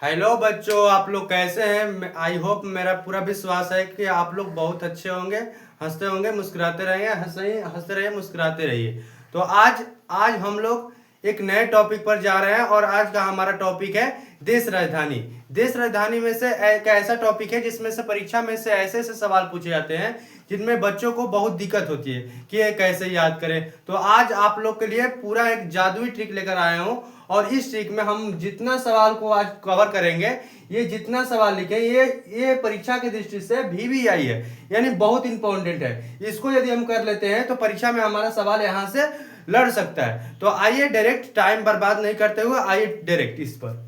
Hello बच्चों, आप लोग कैसे हैं? आई होप, मेरा पूरा विश्वास है कि आप लोग बहुत अच्छे होंगे, हंसते होंगे, मुस्कुराते रहेंगे। हंसते रहिए, मुस्कुराते रहिए। तो आज आज हम लोग एक नए टॉपिक पर जा रहे हैं और आज का हमारा टॉपिक है देश राजधानी। देश राजधानी में से एक ऐसा टॉपिक है जिसमें से परीक्षा में से ऐसे ऐसे सवाल पूछे जाते हैं जिनमें बच्चों को बहुत दिक्कत होती है कि ये कैसे याद करें। तो आज आप लोग के लिए पूरा एक जादुई ट्रिक लेकर आया हूँ और इस ट्रिक में हम जितना सवाल को आज कवर करेंगे, ये जितना सवाल लिखे ये परीक्षा की दृष्टि से VVI है, यानी बहुत इंपॉर्टेंट है। इसको यदि हम कर लेते हैं तो परीक्षा में हमारा सवाल यहाँ से लड़ सकता है। तो आइए डायरेक्ट, टाइम बर्बाद नहीं करते हुए आइए डायरेक्ट इस पर।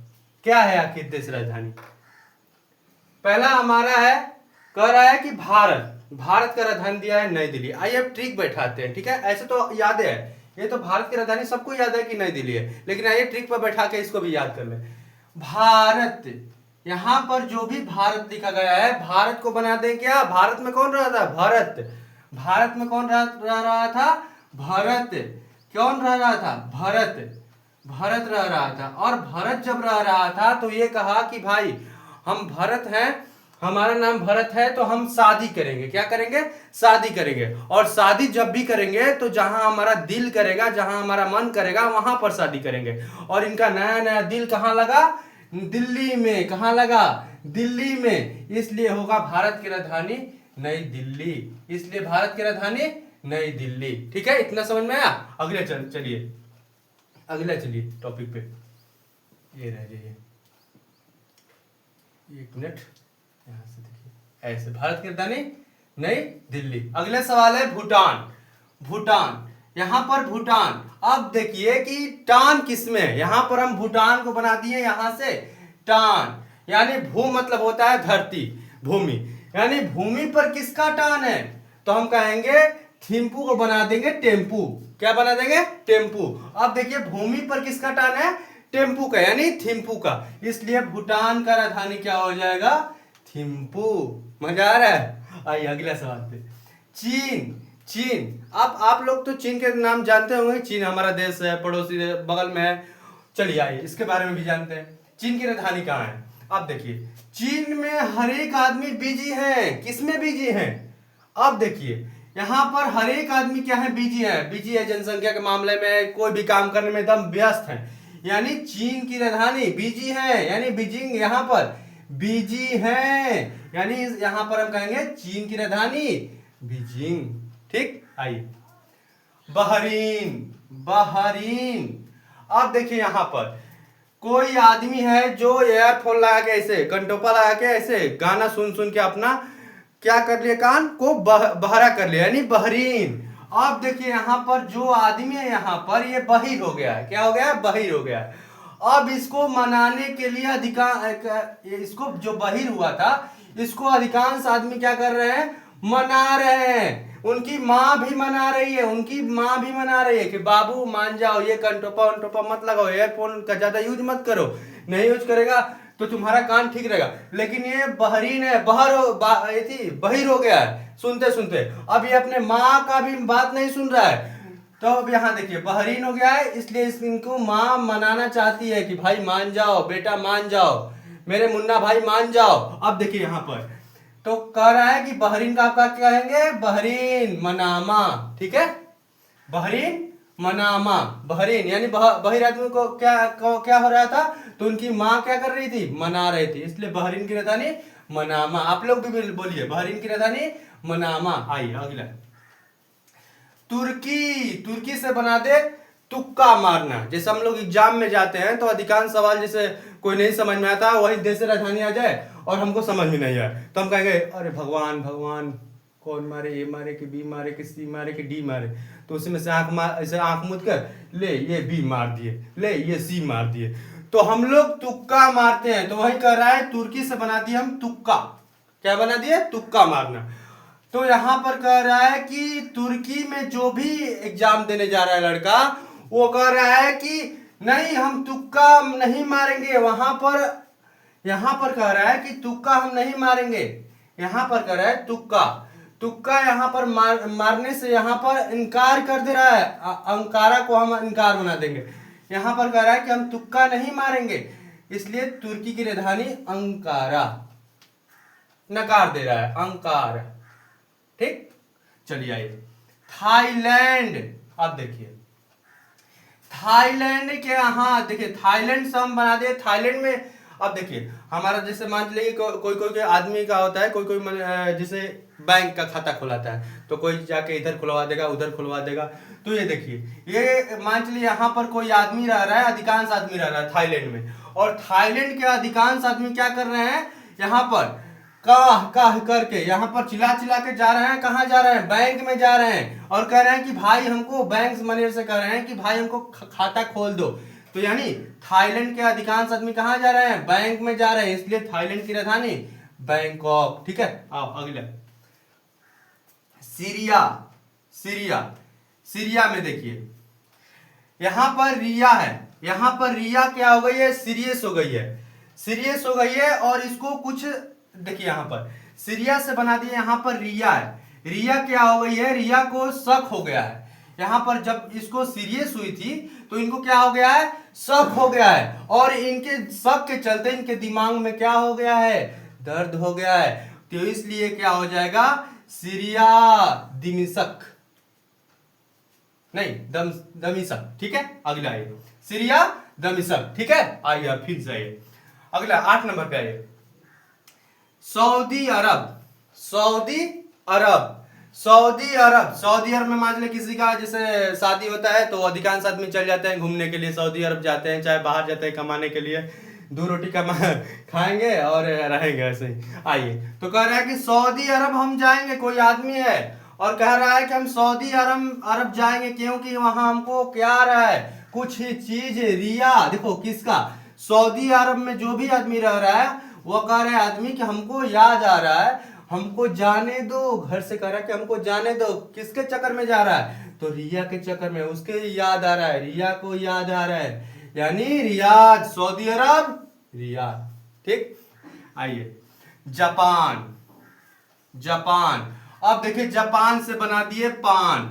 क्या है आखिर देश राजधानी? पहला हमारा है, कह रहा है कि भारत का राजधानी दिया है नई दिल्ली। आइए अब ट्रिक बैठाते हैं, ठीक है? ऐसे तो याद है, ये तो भारत की राजधानी सबको याद है कि नई दिल्ली है, लेकिन आइए ट्रिक पर बैठा के इसको भी याद कर ले। भारत, यहां पर जो भी भारत लिखा गया है, भारत को बना दें क्या? भारत में कौन रहा था? भरत। भारत में कौन रह रहा था? भरत। कौन रह रहा था? भरत। भरत रह रहा था। और भरत जब रह रहा था तो ये कहा कि भाई हम भरत हैं, हमारा नाम भरत है, तो हम शादी करेंगे। क्या करेंगे? शादी करेंगे। और शादी जब भी करेंगे तो जहां हमारा दिल करेगा, जहां हमारा मन करेगा, वहां पर शादी करेंगे। और इनका नया नया दिल कहां लगा? दिल्ली में। कहां लगा? दिल्ली में। इसलिए होगा भारत की राजधानी नई दिल्ली। इसलिए भारत की राजधानी नई दिल्ली। ठीक है, इतना समझ में आया? अगले चलिए अगला चलिए टॉपिक पे। ये रह जाइए, एक मिनट, यहां से देखिए, ऐसे भारत की राजधानी नई दिल्ली। अगले सवाल है भूटान। भूटान, यहां पर भूटान। अब देखिए कि टान किसमें है। यहां पर हम भूटान को बना दिए यहां से टान, यानी भू मतलब होता है धरती, भूमि, यानी भूमि पर किसका टान है? तो हम कहेंगे थिम्पू को बना देंगे टेम्पू। क्या बना देंगे? टेम्पू। अब देखिए भूमि पर किसका टान है? टेम्पू का, यानी थिम्पू का। इसलिए भूटान का राजधानी क्या हो जाएगा? थिम्पू। मजा आ रहा है? आइए अगला सवाल पे। चीन। चीन, अब आप लोग तो चीन के नाम जानते होंगे। चीन हमारा देश है, पड़ोसी बगल में है। चलिए आइए इसके बारे में भी जानते हैं। चीन की राजधानी कहाँ है? अब देखिए, चीन में हर एक आदमी बिजी है। किसमें बिजी है? अब देखिए यहाँ पर हर एक आदमी क्या है? बिजी है। बिजी है जनसंख्या के मामले में, कोई भी काम करने में एकदम व्यस्त है। यानी चीन की राजधानी बिजी है, यानी बीजिंग यहाँ पर बिजी है, यानी यहाँ पर हम कहेंगे चीन की राजधानी बीजिंग। ठीक, आइए बहरीन। बहरीन, अब देखिए यहाँ पर कोई आदमी है जो एयरफोन लगा के, ऐसे कंटोपा लगा के, ऐसे गाना सुन सुन के अपना क्या कर लिया? कान को बहरा कर लिया, यानी बहरीन। अब देखिए यहाँ पर जो आदमी है, यहाँ पर ये बहिर हो गया है। क्या हो गया? बहिर हो गया है। अब इसको मनाने के लिए इसको जो बहिर हुआ था, इसको अधिकांश आदमी क्या कर रहे हैं? मना रहे हैं। उनकी माँ भी मना रही है, उनकी माँ भी मना रही है कि बाबू मान जाओ, ये कंटोपा वंटोपा मत लगाओ, एयरफोन का ज्यादा यूज मत करो, नहीं यूज करेगा तो तुम्हारा कान ठीक रहेगा। लेकिन ये बहरीन है, बहिर हो गया है सुनते सुनते। अब ये अपने माँ का भी बात नहीं सुन रहा है। तो अब यहाँ देखिए बहरीन हो गया है, इसलिए इनको माँ मनाना चाहती है कि भाई मान जाओ, बेटा मान जाओ, मेरे मुन्ना भाई मान जाओ। अब देखिए यहाँ पर तो कह रहा है कि बहरीन का आपका क्या कहेंगे? Bahrain Manama. ठीक है, बहरीन मनामा। बहरीन यानी बहिर आदमी को क्या हो रहा था? तो उनकी माँ क्या कर रही थी? मना रही थी, इसलिए बहरीन की राजधानी मनामा। आप लोग भी बोलिए बहरीन की राजधानी मनामा। आइए अगला, तुर्की। तुर्की से बना दे तुक्का मारना। जैसे हम लोग एग्जाम में जाते हैं तो अधिकांश सवाल जैसे कोई नहीं समझ में आता, वही देश से राजधानी आ जाए और हमको समझ में नहीं आए तो हम कहेंगे अरे भगवान भगवान, कौन मारे? ए मारे कि बी मारे कि सी मारे कि डी मारे? तो उसी में से ऐसे आंख मूंद कर ले ये बी मार दिए, ले ये सी मार दिए। तो हम लोग तुक्का मारते हैं। तो वही कह रहा है तुर्की से बना दिए हम तुक्का। क्या बना दिए? तुक्का मारना। तो यहां पर कह रहा है कि तुर्की में जो भी एग्जाम देने जा रहा है लड़का, वो कह रहा है कि नहीं हम तुक्का नहीं मारेंगे। यहां पर कह रहा है कि तुक्का हम नहीं मारेंगे। यहां पर कह रहा है तुक्का। तुक्का यहां पर मारने से यहां पर इनकार कर दे रहा है, अंकारा को हम इनकार बना देंगे। यहां पर कह रहा है कि हम तुक्का नहीं मारेंगे। इसलिए तुर्की की राजधानी अंकारा, नकार दे रहा है अंकार। ठीक, चलिए आइए थाईलैंड। अब देखिए थाईलैंड के यहाँ देखिए थाईलैंड से हम बना दिए थाईलैंड में। अब देखिए हमारा जैसे मान लीजिए कोई कोई आदमी का होता है, कोई कोई जैसे बैंक का खाता खुलाता है तो कोई जाके इधर खुलवा देगा उधर खुलवा देगा। तो ये देखिए ये मान लीजिए यहाँ पर कोई आदमी रह रहा है, अधिकांश आदमी रह रहा है थाईलैंड में, और थाईलैंड के अधिकांश आदमी क्या कर रहे हैं, यहाँ पर काह काह करके यहाँ पर चिल्ला चिल्ला के जा रहे हैं। कहाँ जा रहे हैं, बैंक में जा रहे हैं, और कह रहे हैं कि भाई हमको बैंक मैनेजर से कह रहे हैं कि भाई हमको खाता खोल दो। तो यानी थाईलैंड के अधिकांश आदमी कहाँ जा रहे हैं, बैंक में जा रहे हैं, इसलिए थाईलैंड की राजधानी बैंकॉक। ठीक है, आओ अगला सीरिया। सीरिया, सीरिया में देखिए यहां पर रिया है, यहां पर रिया क्या हो गई है, सीरियस हो गई है, सीरियस हो गई है। और इसको कुछ देखिए यहां पर सीरिया से बना दिया, यहां पर रिया है, रिया क्या हो गई है, रिया को शक हो गया है। यहां पर जब इसको सीरियस हुई थी तो इनको क्या हो गया है, शक हो गया है, और इनके शक के चलते इनके दिमाग में क्या हो गया है, दर्द हो गया है। तो इसलिए क्या हो जाएगा, सीरिया दिमिशक, नहीं दमिशक। ठीक है, अगला आइए सीरिया दमिशक। ठीक है, आइए फिर से आइए अगला 8 नंबर पे आइए सऊदी अरब। सऊदी अरब, सऊदी अरब, सऊदी अरब में मान लीजिए किसी का जैसे शादी होता है तो अधिकांश आदमी चल जाते हैं घूमने के लिए, सऊदी अरब जाते हैं, चाहे बाहर जाते हैं कमाने के लिए, 2 रोटी कमा खाएंगे और रहेंगे ऐसे ही। आइए तो कह रहा है कि सऊदी अरब हम जाएंगे, कोई आदमी है और कह रहा है कि हम सऊदी अरब जाएंगे क्योंकि वहां हमको क्या आ रहा है, कुछ चीज रिया। देखो किसका, सऊदी अरब में जो भी आदमी रह रहा है वो कह रहा है आदमी कि हमको याद आ रहा है, हमको जाने दो, घर से कह रहा है कि हमको जाने दो। किसके चक्कर में जा रहा है, तो रिया के चक्कर में, उसके याद आ रहा है, रिया को याद आ रहा है, यानी रियाद, सऊदी अरब रियाद। ठीक, आइए जापान। जापान, अब देखिए जापान से बना दिए पान,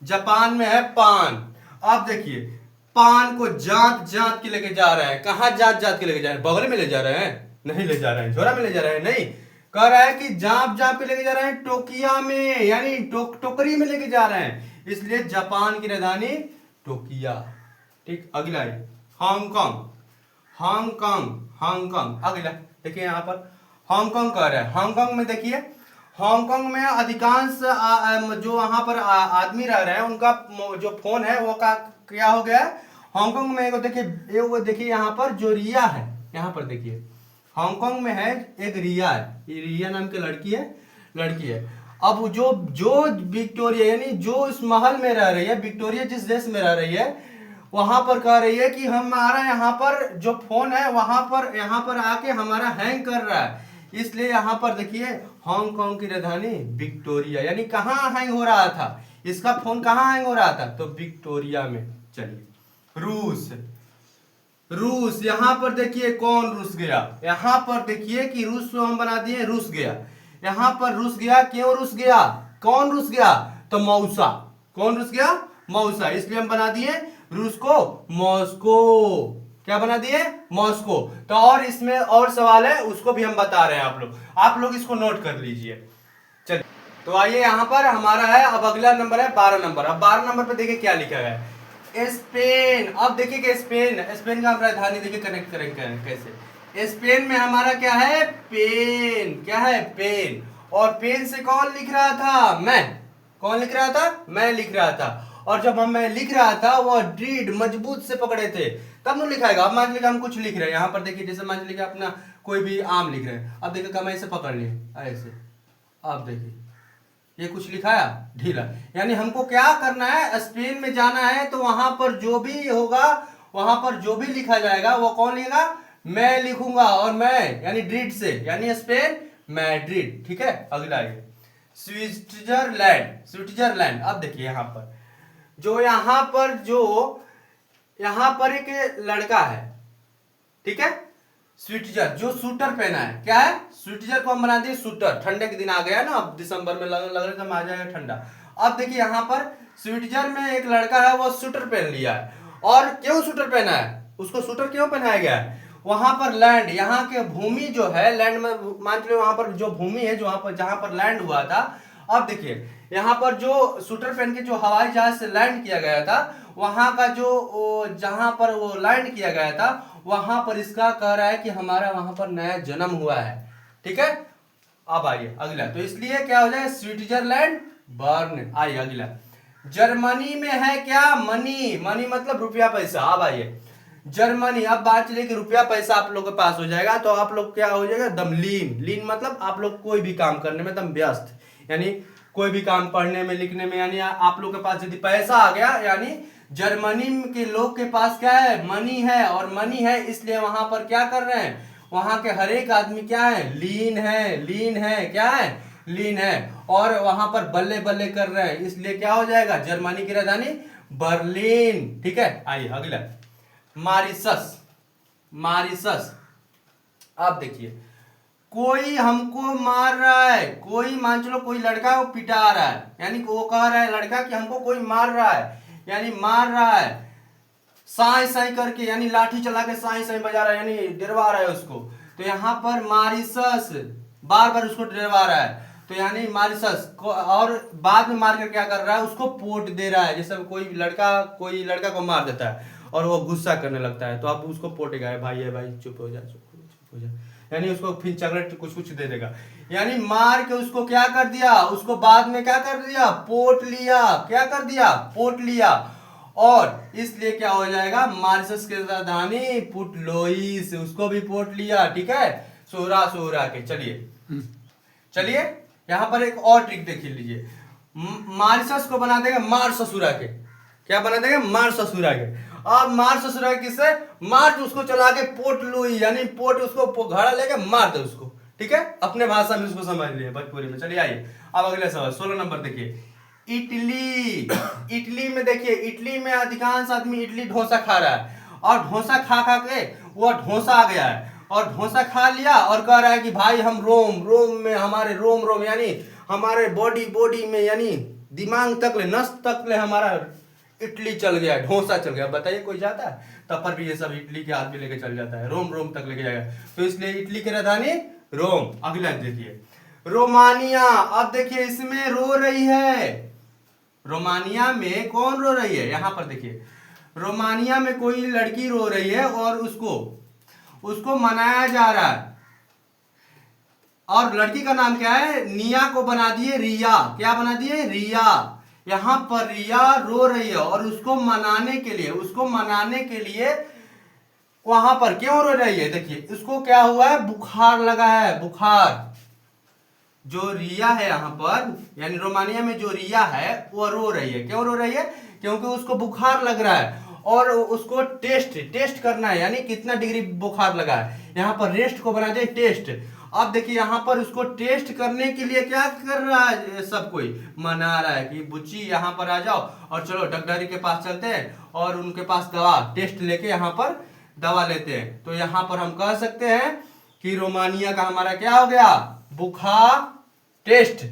जापान में है पान। अब देखिए पान को जांच जांच के लेके जा रहे हैं, कहाँ जांच जांच के लेके जा रहे हैं, बगल में ले जा रहे हैं, नहीं ले जा रहे हैं, झोरा में ले जा रहे हैं, नहीं, कह रहा है कि जांप जांप के लेके जा रहे हैं टोकिया में, यानी टोकरी में लेके जा रहे हैं, इसलिए जापान की राजधानी टोकिया। ठीक, अगला है हांगकांग। हांगकांग, हांगकांग अगला देखिए यहाँ पर हांगकांग कह रहा है। हांगकांग में देखिए हांगकांग में अधिकांश जो वहां पर आदमी रह रहे हैं उनका जो फोन है वो क्या हो गया है, हांगकांग में एगो देखिए यहाँ पर जो रिया है, यहाँ पर देखिए हांगकांग में है एक रिया है, ये रिया नाम की लड़की है। अब जो विक्टोरिया यानी जो इस महल में रह रही है, विक्टोरिया जिस देश में रह रही है वहां पर कह रही है कि हमारा यहाँ पर जो फोन है वहां पर यहाँ पर आके हमारा हैंग कर रहा है, इसलिए यहाँ पर देखिए हांगकांग की राजधानी विक्टोरिया, यानी कहाँ हैंग हो रहा था, इसका फोन कहाँ हैंग हो रहा था, तो विक्टोरिया में। चलिए रूस। रूस, यहां पर देखिए कौन रुस गया, यहां पर देखिए कि रूस को हम बना दिए रुस गया, यहां पर रुस गया, क्यों रुस गया, कौन रुस गया, तो मौसा, कौन रुस गया, मौसा, इसलिए हम बना दिए रूस को मॉस्को। क्या बना दिए, मॉस्को। तो और इसमें और सवाल है उसको भी हम बता रहे हैं, आप लोग इसको नोट कर लीजिए। चलिए तो आइए यहां पर हमारा है अब अगला नंबर है 12 नंबर। अब 12 नंबर पे देखिए क्या लिखा है, स्पेन। अब देखिए कि स्पेन का हम राजधानी देखिए कनेक्ट करेंगे कैसे। स्पेन में हमारा क्या है, पेन, क्या है, पेन, और पेन से कौन लिख रहा था, मैं, कौन लिख रहा था, मैं लिख रहा था, और जब मैं लिख रहा था वो रीड मजबूत से पकड़े थे तब नहीं लिखाएगा। अब मान लीजिए हम कुछ लिख रहे हैं यहाँ पर देखिए, जैसे मान लीजिए अपना कोई भी आम लिख रहे हैं, अब देखिए कम ऐसे पकड़ लिए ऐसे, अब देखिए ये कुछ लिखाया ढीला, यानी हमको क्या करना है, स्पेन में जाना है तो वहां पर जो भी होगा, वहां पर जो भी लिखा जाएगा वो कौन लिखेगा, मैं लिखूंगा, और मैं यानी ड्रिड से, यानी स्पेन मैड्रिड। ठीक है, अगला है स्विट्जरलैंड। स्विट्जरलैंड, अब देखिए यहाँ पर यहाँ पर एक लड़का है, ठीक है, स्विट्जर जो सूटर पहना है, क्या है, स्विट्जर को हम बना दिए सूटर, ठंडे के दिन आ गया ना, अब दिसंबर में लग रहा था आ जाएगा ठंडा। अब देखिए यहाँ पर स्विट्जर में एक लड़का है वो सूटर पहन लिया है, और क्यों सूटर पहना है, उसको सूटर क्यों पहनाया गया है, वहां पर लैंड, यहाँ के भूमि जो है लैंड में मान लो वहां पर जो भूमि है जो वहां पर जहां पर लैंड हुआ था। अब देखिए यहाँ पर जो शूटर पहन के जो हवाई जहाज से लैंड किया गया था, वहां का जो जहां पर वो लैंड किया गया था वहां पर इसका कह रहा है कि हमारा वहां पर नया जन्म हुआ है। ठीक है, अब आइए अगला। तो इसलिए क्या हो जाए, स्विट्जरलैंड बर्न। आइए अगला, जर्मनी में है क्या, मनी, मनी मतलब रुपया पैसा। अब आइए जर्मनी, अब बात चलिए कि रुपया पैसा आप लोग के पास हो जाएगा तो आप लोग क्या हो जाएगा, दम लीन। लीन मतलब आप लोग कोई भी काम करने में दम व्यस्त, यानी कोई भी काम पढ़ने में लिखने में, यानी आप लोग के पास यदि पैसा आ गया, यानी जर्मनी के लोग के पास क्या है, मनी है। और मनी है इसलिए वहां पर क्या कर रहे हैं, वहां के हर एक आदमी क्या है, लीन है, लीन है, क्या है, लीन है। और वहां पर बल्ले बल्ले कर रहे हैं, इसलिए क्या हो जाएगा, जर्मनी की राजधानी बर्लिन। ठीक है, आइए अगला, मॉरिशस। मॉरिशस, अब देखिए कोई हमको मार रहा है, कोई मान चलो कोई लड़का को पिटा रहा है, यानी वो कह रहा है लड़का कि हमको कोई मार रहा है, यानी मार रहा है साई साई करके, यानी लाठी चला के साई साई बजा रहा है, यानी डरवा रहा है उसको। तो यहाँ पर मॉरिशस बार बार उसको डरवा रहा है, तो यानी मॉरिशस को, और बाद में मार कर क्या कर रहा है, उसको पोट दे रहा है। जैसे कोई लड़का को मार देता है और वो गुस्सा करने लगता है तो आप उसको पोटेगा, भाई है भाई चुप हो जा, चुप हो जा, यानी उसको फिर चॉकलेट कुछ कुछ दे देगा। यानी मार के उसको क्या कर दिया, उसको बाद में क्या कर दिया, पोट लिया। क्या कर दिया, पोट लिया। और इसलिए क्या हो जाएगा, मॉरिशस के राजधानी पुर्ट लुइस, उसको भी पोट लिया। ठीक है, सोहरा सोहरा के। चलिए यहां पर एक और ट्रिक देख लीजिए, मॉरिशस को बना देगा मार ससुरा के। क्या बना देगा, मार ससुरा के। अब मार ससुरा किससे, मार उसको चला के पोर्ट लुई, यानी पोर्ट उसको घड़ा लेके मार दे उसको। ठीक है, अपने भाषा में उसको समझ लिए भोजपुरी में। चलिए आइए अब अगले सवाल 16 नंबर देखिए, इटली। इटली में देखिए, इटली में अधिकांश आदमी इडली डोसा खा रहा है, और डोसा खा खा के वो डोसा आ गया है, और डोसा खा लिया और कह रहा है कि भाई हम रोम में, हमारे रोम यानी हमारे बॉडी में, यानी दिमाग तक ले, नस तक ले हमारा इडली चल गया, डोसा चल गया। बताइए कोई जाता है, तब पर भी ये सब इडली के हाथ में लेके चल जाता है, रोम तक लेके जाएगा। तो इसलिए इटली की राजधानी रोम। अगला देखिए, रोमानिया। अब देखिए इसमें रो रही है, रोमानिया में कौन रो रही है, यहां पर देखिए रोमानिया में कोई लड़की रो रही है और उसको मनाया जा रहा है। और लड़की का नाम क्या है, निया को बना दिए रिया। क्या बना दिए, रिया। यहां पर रिया रो रही है और उसको मनाने के लिए वहां पर क्यों रो रही है, देखिए उसको क्या हुआ है, बुखार लगा है, बुखार। जो रिया है यहाँ पर, यानी रोमानिया में जो रिया है वो रो रही है। क्यों रो रही है, क्योंकि उसको बुखार लग रहा है और उसको टेस्ट करना है, यानी कितना डिग्री बुखार लगा है। यहाँ पर रेस्ट को बना दे टेस्ट। अब देखिए यहाँ पर उसको टेस्ट करने के लिए क्या कर रहा है, सब कोई मना रहा है कि बुच्ची यहाँ पर आ जाओ और चलो डॉक्टरी के पास चलते हैं और उनके पास दवा टेस्ट लेके यहाँ पर दवा लेते हैं। तो यहाँ पर हम कह सकते हैं कि रोमानिया का हमारा क्या हो गया, बुखार टेस्ट।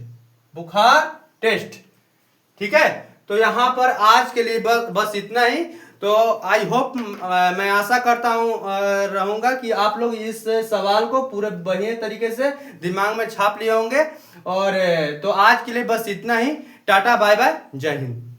ठीक है, तो यहाँ पर आज के लिए बस इतना ही। तो आई होप, मैं आशा करता हूँ रहूंगा कि आप लोग इस सवाल को पूरे बढ़िया तरीके से दिमाग में छाप लिए होंगे। और तो आज के लिए बस इतना ही। टाटा बाय बाय, जय हिंद।